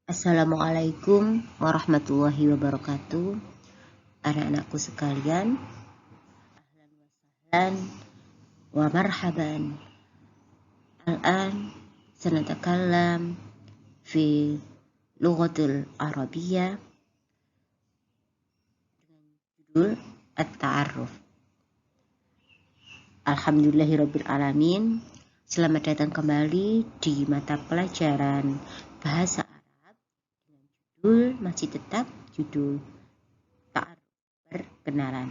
Assalamualaikum warahmatullahi wabarakatuh. Anak-anakku sekalian, ahlan wa marhaban. Al-an sanatakallam fi lughatil Arabiyyah dengan judul At-Ta'arruf. Alhamdulillahirabbil alamin. Selamat datang kembali di mata pelajaran bahasa Arab dengan judul masih tetap judul Ta'arruf, perkenalan.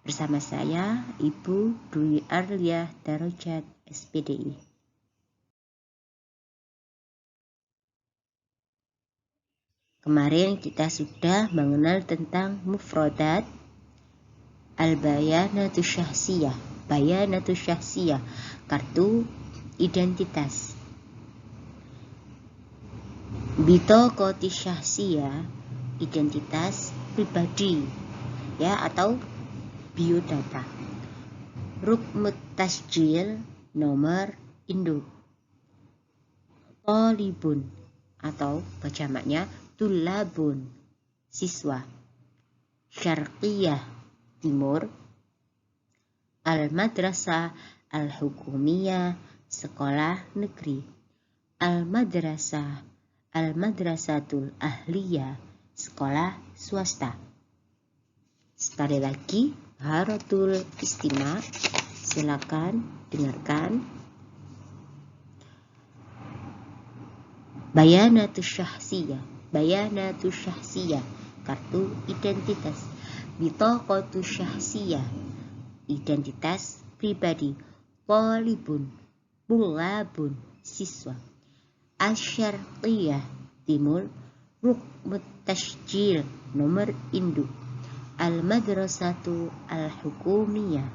Bersama saya, Ibu Dwi Arliah Darajat, SPDI. Kemarin kita sudah mengenal tentang mufradat al-bayanatu syahsiyah, kartu identitas. Bitaqati syahsiyah, identitas pribadi, ya, atau biodata. Rukmut tasjil, nomor induk. Talibun, atau jamaknya tulabun, siswa. Syarqiyah, timur. Al-madrasah al-hukumiyah, sekolah negeri. Al-madrasatul ahliyah, sekolah swasta. Sekali lagi, haratul istima', silakan dengarkan. Bayanatu syahsiyah, kartu identitas. Bitaqatu syahsiyah, identitas pribadi. Talibun, tulabun, siswa. Asyarqiyah, timur. Rukmut tasjil, nomor induk. Al-madrasatu al-hukumiyah,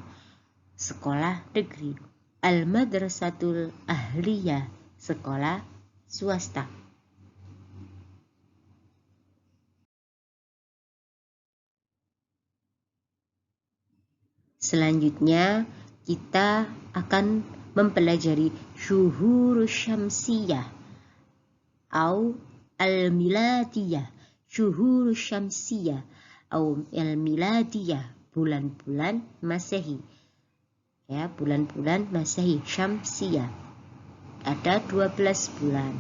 sekolah negeri. Al-madrasatul ahliyah, sekolah swasta. Selanjutnya kita akan mempelajari syuhur syamsiyah atau al-miladiyah. Syuhur syamsiyah atau al-miladiyah, bulan-bulan Masehi. Ya, bulan-bulan Masehi syamsiyah. Ada 12 bulan.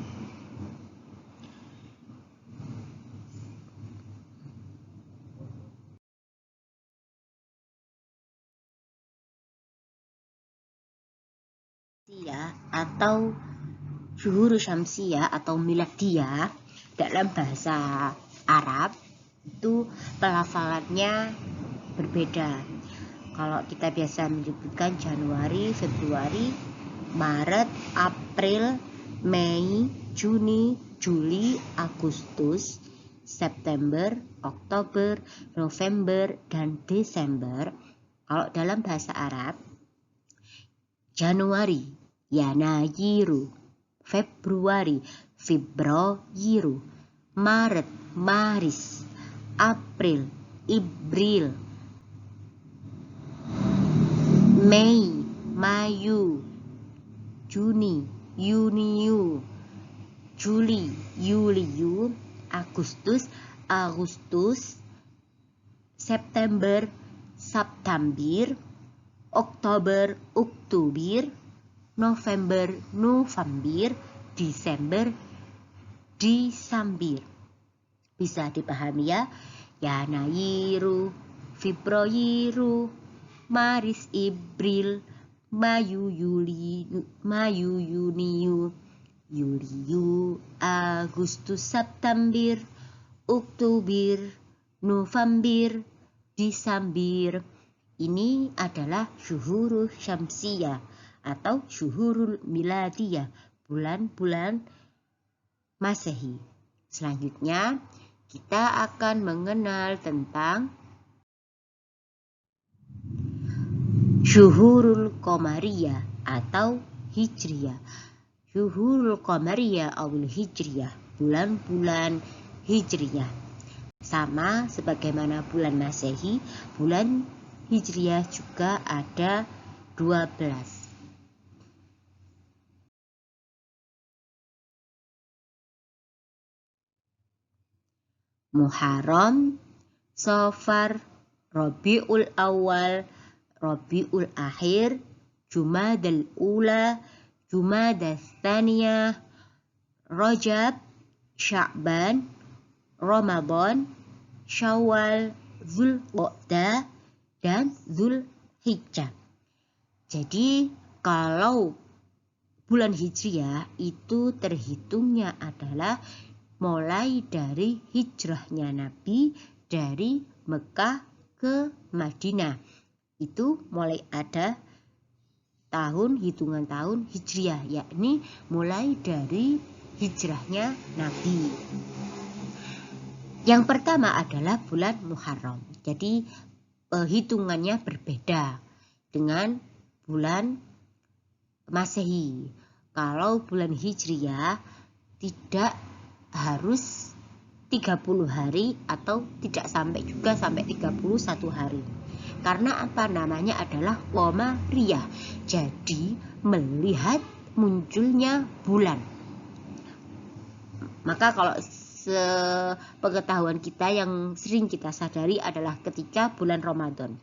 Atau syuhur syamsiyah atau miladiyah dalam bahasa Arab itu pelafalannya berbeda. Kalau kita biasa menyebutkan Januari, Februari, Maret, April, Mei, Juni, Juli, Agustus, September, Oktober, November, dan Desember. Kalau dalam bahasa Arab, Januari, Yanayiru, Februari, Febroyiru, Maret, Maris, April, Ibril, Mei, Mayu, Juni, Yuniu, Juli, Yuliu, Agustus, Agustus, September, Septambir, Oktober, Oktobir, November, Novambir, Desember, Disambir. Bisa dipahami ya? Yanayiru, Febroyiru, Maris, Ibril, Mayu, Yuli, Mayu, Yuniu, Yuliu, Agustus, Septambir, Oktobir, Novambir, Disambir. Ini adalah syuhurul syamsiyah atau syuhurul miladiyah, bulan-bulan Masehi. Selanjutnya kita akan mengenal tentang syuhurul qamariyah atau hijriyah. Syuhurul qamariyah atau hijriyah, bulan-bulan hijriyah. Sama sebagaimana bulan Masehi, bulan Hijriyah juga ada 12. Muharram, Safar, Rabiul Awal, Rabiul Akhir, Jumadal Ula, Jumadas Tsaniyah, Rajab, Sya'ban, Ramadan, Syawal, Zulqa'dah, dan Zulhijjah. Jadi kalau bulan Hijriah itu terhitungnya adalah mulai dari hijrahnya Nabi dari Mekah ke Madinah. Itu mulai ada hitungan tahun Hijriah, yakni mulai dari hijrahnya Nabi. Yang pertama adalah bulan Muharram. Jadi hitungannya berbeda dengan bulan Masehi. Kalau bulan Hijriah tidak harus 30 hari atau tidak sampai 31 hari. Karena apa? Namanya adalah Qamariyah. Jadi melihat munculnya bulan. Maka kalau sepengetahuan kita yang sering kita sadari adalah ketika bulan Ramadan.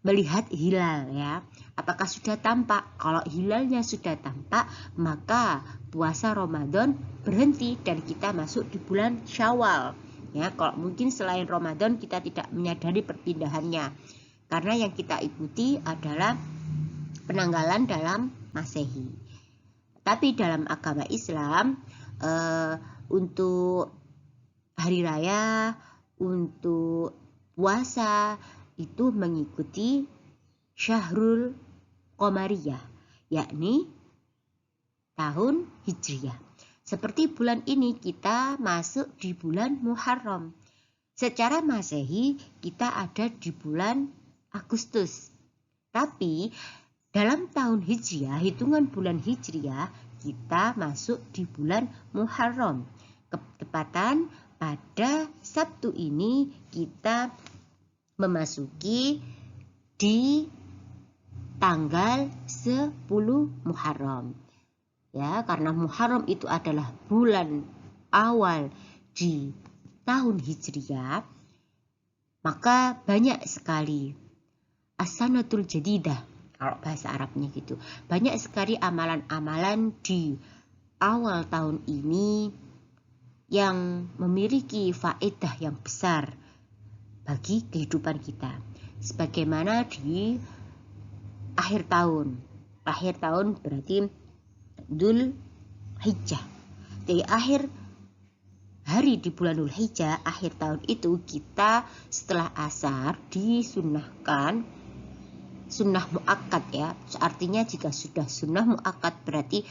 Melihat hilal ya. Apakah sudah tampak? Kalau hilalnya sudah tampak, maka puasa Ramadan berhenti dan kita masuk di bulan Syawal. Ya, kalau mungkin selain Ramadan kita tidak menyadari perpindahannya. Karena yang kita ikuti adalah penanggalan dalam Masehi. Tapi dalam agama Islam untuk hari raya, untuk puasa itu mengikuti Syahrul Qamariyah, yakni tahun Hijriah. Seperti bulan ini kita masuk di bulan Muharram. Secara Masehi kita ada di bulan Agustus. Tapi dalam tahun Hijriah, hitungan bulan Hijriah, kita masuk di bulan Muharram. Ketepatan pada Sabtu ini kita memasuki di tanggal 10 Muharram. Ya, karena Muharram itu adalah bulan awal di tahun Hijriah, maka banyak sekali as-sanatul jadidah, kalau bahasa Arabnya gitu. Banyak sekali amalan-amalan di awal tahun ini yang memiliki faedah yang besar bagi kehidupan kita. Sebagaimana di akhir tahun. Akhir tahun berarti Dzulhijjah. Di akhir hari di bulan Dzulhijjah, akhir tahun itu kita setelah asar disunnahkan sunnah muakkad ya. Artinya jika sudah sunnah muakkad berarti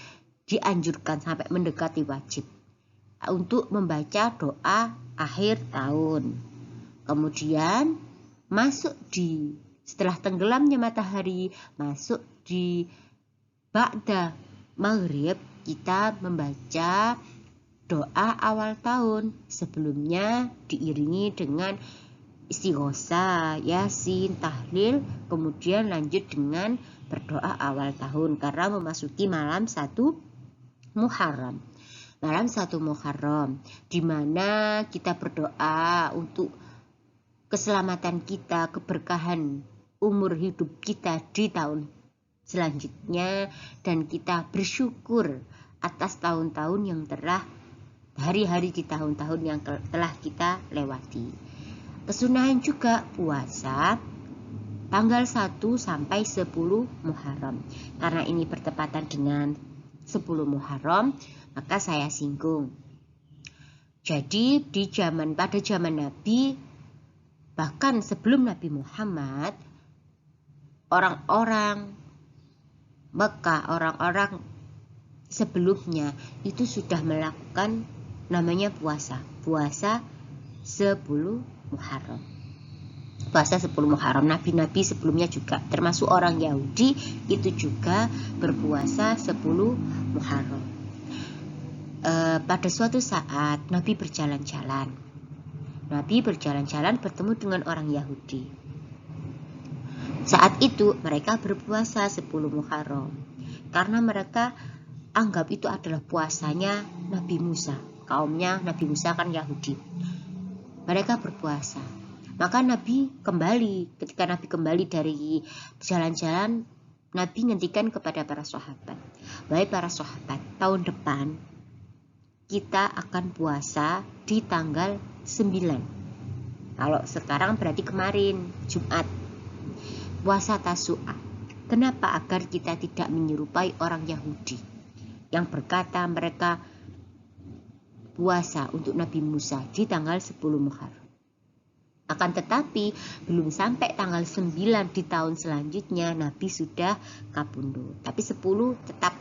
dianjurkan sampai mendekati wajib untuk membaca doa akhir tahun. Kemudian masuk di setelah tenggelamnya matahari, masuk di ba'da maghrib, kita membaca doa awal tahun. Sebelumnya diiringi dengan istighosah, yasin, tahlil, kemudian lanjut dengan berdoa awal tahun karena memasuki malam 1 Muharram. Malam 1 Muharram di mana kita berdoa untuk keselamatan kita, keberkahan umur hidup kita di tahun selanjutnya, dan kita bersyukur atas tahun-tahun yang telah hari-hari di tahun-tahun yang telah kita lewati. Kesunahan juga puasa tanggal 1 sampai 10 Muharram. Karena ini bertepatan dengan 10 Muharram, maka saya singgung. Jadi pada zaman Nabi, bahkan sebelum Nabi Muhammad, orang-orang Mekah, orang-orang sebelumnya itu sudah melakukan namanya puasa 10 Muharram. Puasa 10 Muharram. Nabi-nabi sebelumnya juga, termasuk orang Yahudi, itu juga berpuasa 10 Muharram. Pada suatu saat Nabi berjalan-jalan bertemu dengan orang Yahudi. Saat itu mereka berpuasa 10 Muharram karena mereka anggap itu adalah puasanya Nabi Musa. Kaumnya Nabi Musa kan Yahudi. mereka berpuasa. Maka Nabi kembali, ketika Nabi kembali dari berjalan-jalan, Nabi ngendikan kepada para sahabat, "Wahai para sahabat, tahun depan kita akan puasa di tanggal 9. Kalau sekarang berarti kemarin, Jumat. Puasa Tasu'a. Kenapa? Agar kita tidak menyerupai orang Yahudi yang berkata mereka puasa untuk Nabi Musa di tanggal 10 Muharram. Akan tetapi belum sampai tanggal 9 di tahun selanjutnya Nabi sudah kabundut. Tapi 10 tetap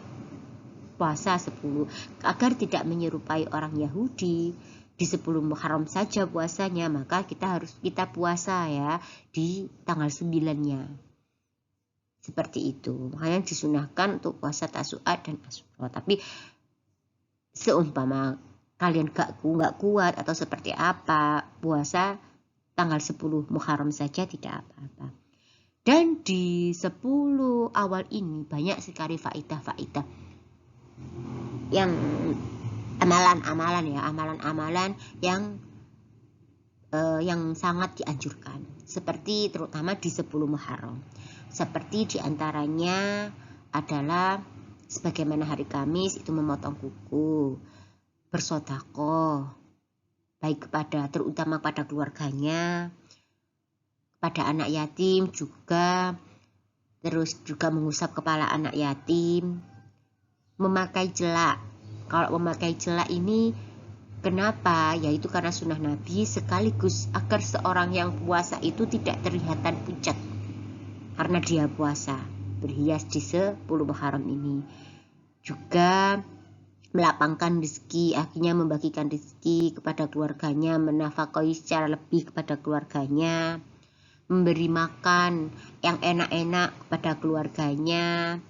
puasa 10 agar tidak menyerupai orang Yahudi di 10 Muharram saja puasanya, maka kita puasa ya di tanggal 9-nya. Seperti itu. Makanya disunahkan untuk puasa Tasu'a dan Asyura. Tapi seumpama kalian gak kuat atau seperti apa, puasa tanggal 10 Muharram saja tidak apa-apa. Dan di 10 awal ini banyak sekali faidah-faidah yang amalan-amalan yang sangat dianjurkan, seperti terutama di 10 Muharram. Seperti diantaranya adalah sebagaimana hari Kamis itu memotong kuku, bersedekah, baik terutama pada keluarganya, pada anak yatim juga, terus juga mengusap kepala anak yatim, memakai jelak. Kalau memakai jelak ini kenapa? Yaitu karena sunnah Nabi, sekaligus agar seorang yang puasa itu tidak terlihatan pucat karena dia puasa, berhias di 10 Muharram ini. Juga melapangkan rezeki, akhirnya membagikan rezeki kepada keluarganya, menafkahi secara lebih kepada keluarganya, memberi makan yang enak-enak kepada keluarganya.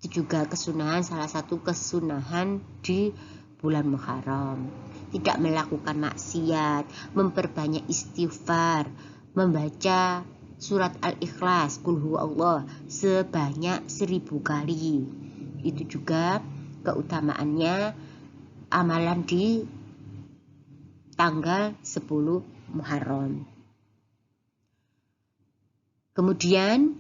Itu juga kesunahan, salah satu kesunahan di bulan Muharram. Tidak melakukan maksiat, memperbanyak istighfar, membaca surat Al-Ikhlas, Qul huwallah sebanyak 1000 kali. Itu juga keutamaannya amalan di tanggal 10 Muharram. Kemudian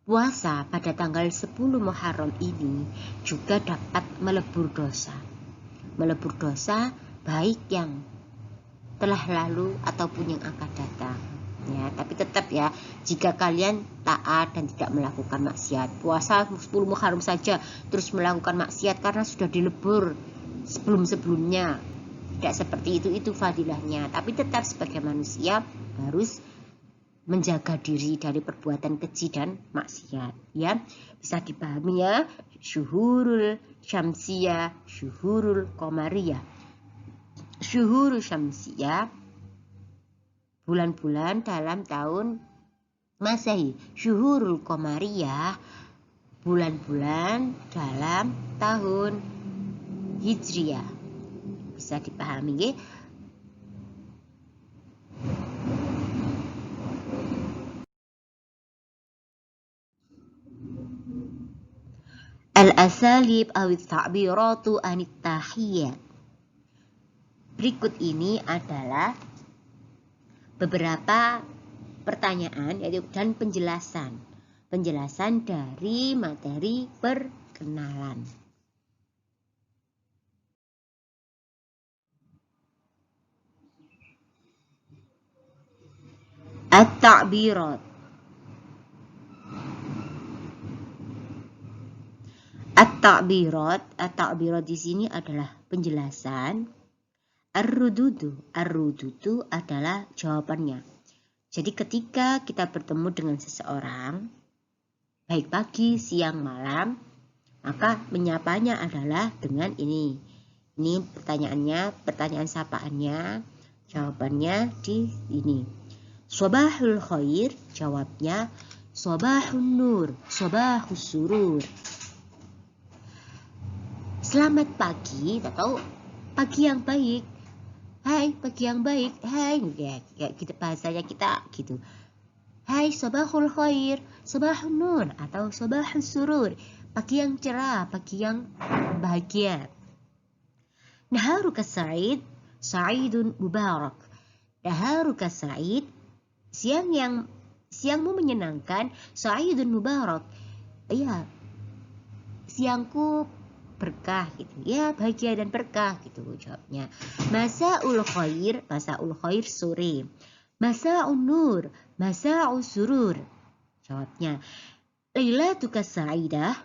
puasa pada tanggal 10 Muharram ini juga dapat melebur dosa. Melebur dosa baik yang telah lalu ataupun yang akan datang. Ya, tapi tetap ya, jika kalian taat dan tidak melakukan maksiat, puasa 10 Muharram saja terus melakukan maksiat karena sudah dilebur sebelum-sebelumnya, tidak seperti itu fadilahnya. Tapi tetap sebagai manusia harus menjaga diri dari perbuatan keji dan maksiat. Ya, bisa dipahami ya, syuhurul syamsiyah, syuhurul qamariyah. Syuhurul syamsiyah, bulan-bulan dalam tahun Masehi. Syuhurul qamariyah, bulan-bulan dalam tahun Hijriyah. Bisa dipahami ya? Al-asalib awit ta'biratu anit tahiyyat. Berikut ini adalah beberapa pertanyaan dan penjelasan dari materi perkenalan. At-ta'birat. At-ta'birat di sini adalah penjelasan. Ar-rududu adalah jawabannya. Jadi ketika kita bertemu dengan seseorang, baik pagi, siang, malam, maka menyapanya adalah dengan ini. Ini pertanyaan sapaannya, jawabannya di ini. Sobahul khair, jawabnya sobahun nur, sobahus surur. Selamat pagi atau pagi yang baik. Hai, pagi yang baik. Hai, ya kita bahasanya kita gitu. Hai, sabahul khair, sabahun nur atau sabahus surur. Pagi yang cerah, pagi yang bahagia. Naharuka sa'id, sa'idun mubarak. Naharuka sa'id, siangmu menyenangkan, sa'idun mubarak. Iya, siangku berkah gitu. Ya, bahagia dan berkah gitu jawabnya. Masa'ul khair sore. Masa'un nur, masa'us surur. Jawabnya. Lailatuka sa'idah.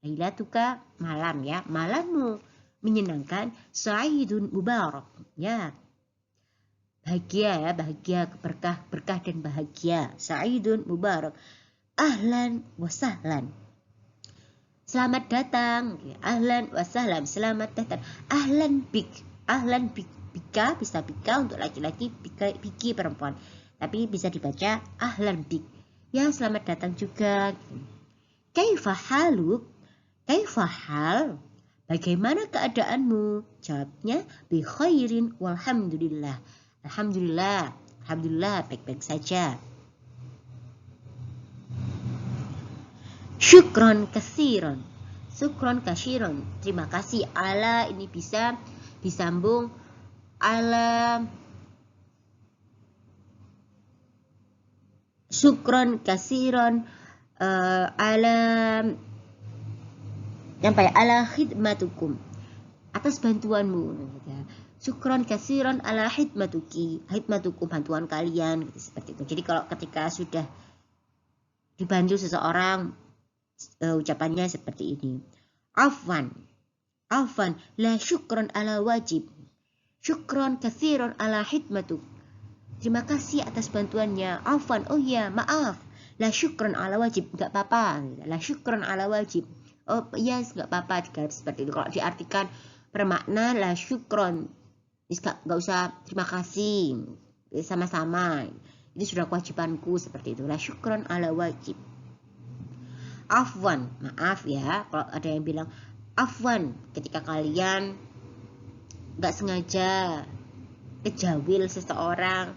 Lailatuka malam ya, malammu menyenangkan, sa'idun mubarak. Ya. Bahagia ya, bahagia, berkah dan bahagia. Sa'idun mubarak. Ahlan wa sahlan. Selamat datang. Ahlan wa sahlan, selamat datang. Ahlan bika, bisa bika untuk laki-laki, biki perempuan. Tapi bisa dibaca ahlan bik. Ya, selamat datang juga. Kaifa haluk? Kaifa hal? Bagaimana keadaanmu? Jawabnya bi khairin walhamdulillah. Alhamdulillah, baik-baik saja. Syukron kasiron. Terima kasih. Ala ini bisa disambung ala. Syukron kasiron ala khidmatukum, atas bantuanmu. Syukron kasiron ala khidmatukum, bantuan kalian gitu, seperti itu. Jadi kalau ketika sudah dibantu seseorang, ucapannya seperti ini. Afwan, la syukron ala wajib. Syukron katsiron ala khidmatuk. Terima kasih atas bantuannya. Afwan, oh ya, maaf. La syukron ala wajib, enggak apa-apa. La syukron ala wajib. Oh yes, enggak apa-apa seperti itu. Kalau diartikan bermakna la syukron, enggak usah terima kasih. Sama-sama. Ini sudah kewajibanku, seperti itu. La syukron ala wajib. Afwan, maaf ya, kalau ada yang bilang afwan ketika kalian nggak sengaja kejawil seseorang,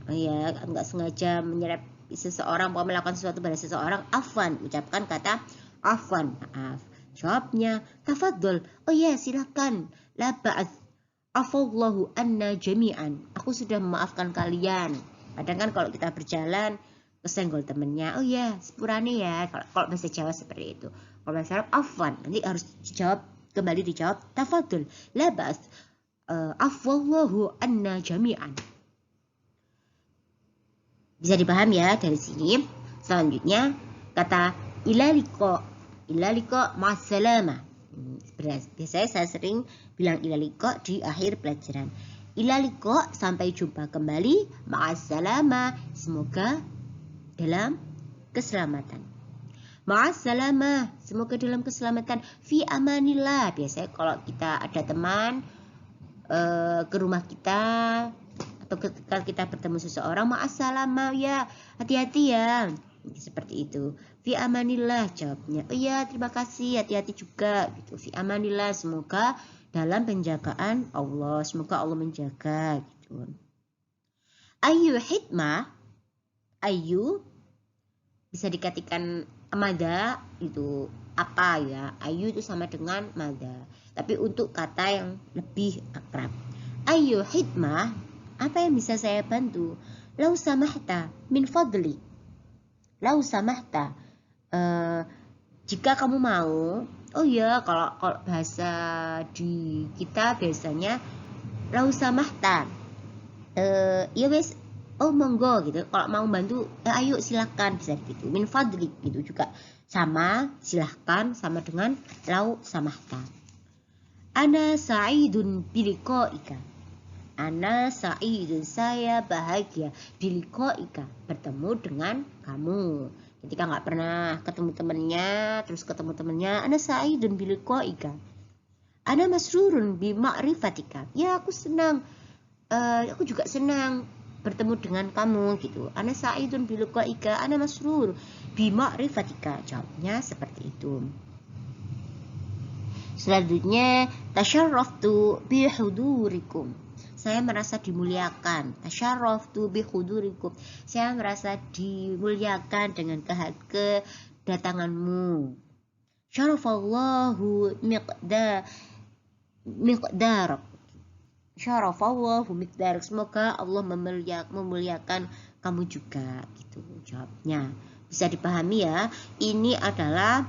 ya nggak sengaja menyerap seseorang, mau melakukan sesuatu pada seseorang, afwan, ucapkan kata afwan, maaf. Jawabnya tafadhol, oh ya silakan, la ba'ats, afallahu anna jami'an, aku sudah memaafkan kalian. Kadang kan kalau kita berjalan kesenggol temennya, oh ya sepurane ya, kalau bahasa Jawa seperti itu. Kalau bahasa Arab afwan, nanti harus kembali dijawab tafadhol, la ba'as, afwallahu anna jami'an. Bisa dipahami ya dari sini. Selanjutnya kata ilaliko ma'assalamah. Biasanya saya sering bilang ilaliko di akhir pelajaran. Ilaliko, sampai jumpa kembali, ma'assalamah, semoga dalam keselamatan. Ma'assalamah, semoga dalam keselamatan. Fi amanillah, biasanya kalau kita ada teman ke rumah kita atau ketika kita bertemu seseorang, ma'assalamah ya, hati-hati ya, seperti itu. Fi amanillah, jawabnya oh ya terima kasih, hati-hati juga gitu. Fi amanillah, semoga dalam penjagaan Allah, semoga Allah menjaga gitu. Ayu hikmah, ayu bisa dikatakan mada, itu apa ya, ayu itu sama dengan mada, tapi untuk kata yang lebih akrab, ayu hikmah, apa yang bisa saya bantu? Lau samahta min fadli, lau samahta, jika kamu mau. Oh ya, kalau bahasa di kita biasanya lau samahta, ya wes, oh monggo gitu, kalau mau bantu ayo silakan, bisa gitu. Min fadlik gitu juga sama, silahkan, sama dengan lau samahta. Ana sa'idun biliqa'ika, ana sa'idun, saya bahagia, biliqa'ika, bertemu dengan kamu. Ketika nggak pernah ketemu temennya, terus ketemu temennya, ana sa'idun biliqa'ika, ana masrurun bima'rifatika, ya aku senang, aku juga senang bertemu dengan kamu gitu. Ana sa'idun biliqa'ika, ana masrur bima'rifatika, jawabnya seperti itu. Selanjutnya tasyarraftu bihudurikum, saya merasa dimuliakan. Tasyarraftu bihudurikum, saya merasa dimuliakan dengan kedatanganmu. Syarafallahu miqdarak, Syarafallahu miqdarak, semoga Allah memuliakan kamu juga, gitu jawabnya. Bisa dipahami ya, ini adalah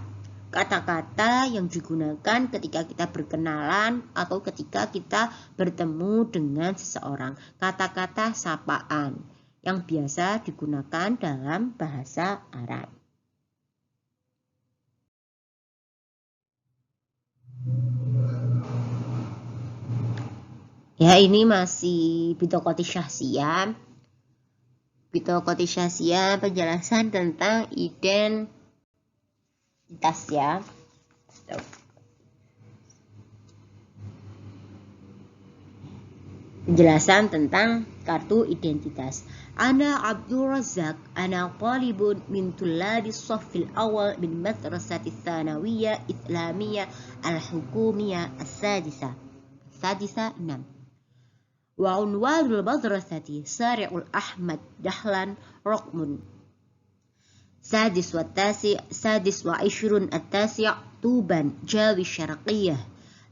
kata-kata yang digunakan ketika kita berkenalan atau ketika kita bertemu dengan seseorang. Kata-kata sapaan yang biasa digunakan dalam bahasa Arab. Ya, ini masih bitaqati syahsiyah. Bitaqati syahsiyah, penjelasan tentang identitas ya. Penjelasan tentang kartu identitas. Ana Abdul Razak, ana talibun min tullabi shaffil awal min madrasati tsanawiyah islamiyah al-hukumiyah as-sadisa 6. Wa unwanul madrasati Sari'ul Ahmad Dahlan Raqmun sadis wa 20 at-tasi' Tuban Jawi Syarqiyah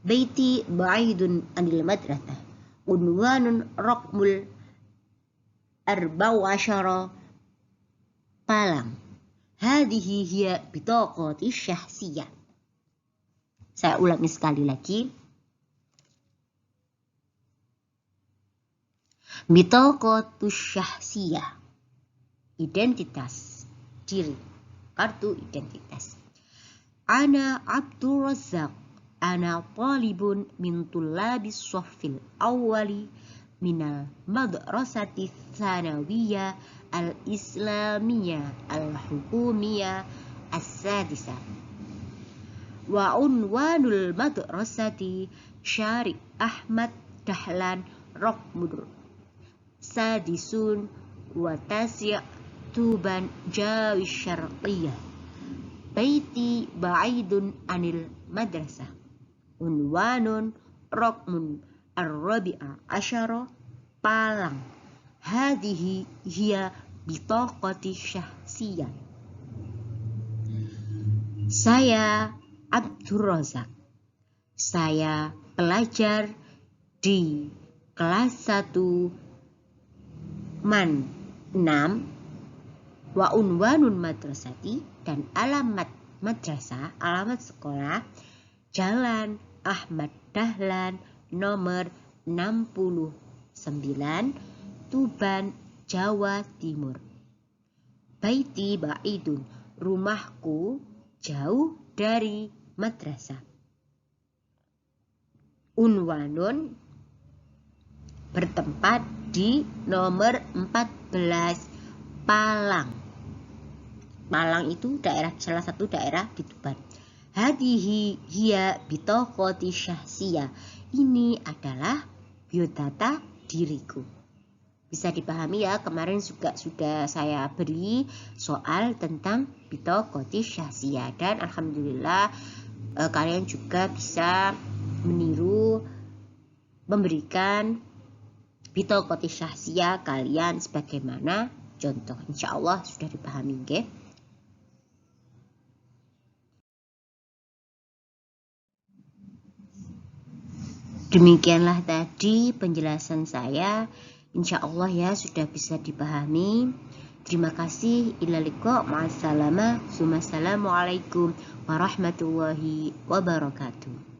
Baiti ba'idun anil madrasah unwanun Raqmul 14 Palang. Hadhihi hiya bitaqati syahsiyah. Saya ulangi sekali lagi. Bitaqatu syahsiyah, identitas diri, kartu identitas. Ana Abdul Razak, ana talibun min tullabis shaffil awwali minal madrasati tsanawiyah al-islamiyah al-hukumiyah as-sadisa. Wa unwanul madrasati Syarif Ahmad Dahlan Raqmur sadisun wa tasi' Tuban Jawi Syarqiyah Baiti ba'idun anil madrasah unwanun Raqmun ar-rabi'a asyara Palang. Hadhihi hiya bitaqati syahsiyah. Saya Abdul Razak, saya pelajar di kelas 1 Man 6. Wa unwanun madrasati, dan alamat madrasah, alamat sekolah Jalan Ahmad Dahlan nomor 69 Tuban Jawa Timur. Baiti ba'idun, rumahku jauh dari madrasah. Unwanun, bertempat di nomor 14 Palang. Palang itu salah satu daerah di Tuban. Hadihi hiya bitaqati syahsiyah. Ini adalah biodata diriku. Bisa dipahami ya, kemarin juga sudah saya beri soal tentang bitaqati syahsiyah dan alhamdulillah kalian juga bisa meniru memberikan bitaqati syahsiyah kalian sebagaimana contoh. Insya Allah sudah dipahami, okay? Demikianlah tadi penjelasan saya. Insya Allah ya sudah bisa dipahami. Terima kasih. Ila liqa, ma'assalamah. Assalamualaikum warahmatullahi wabarakatuh.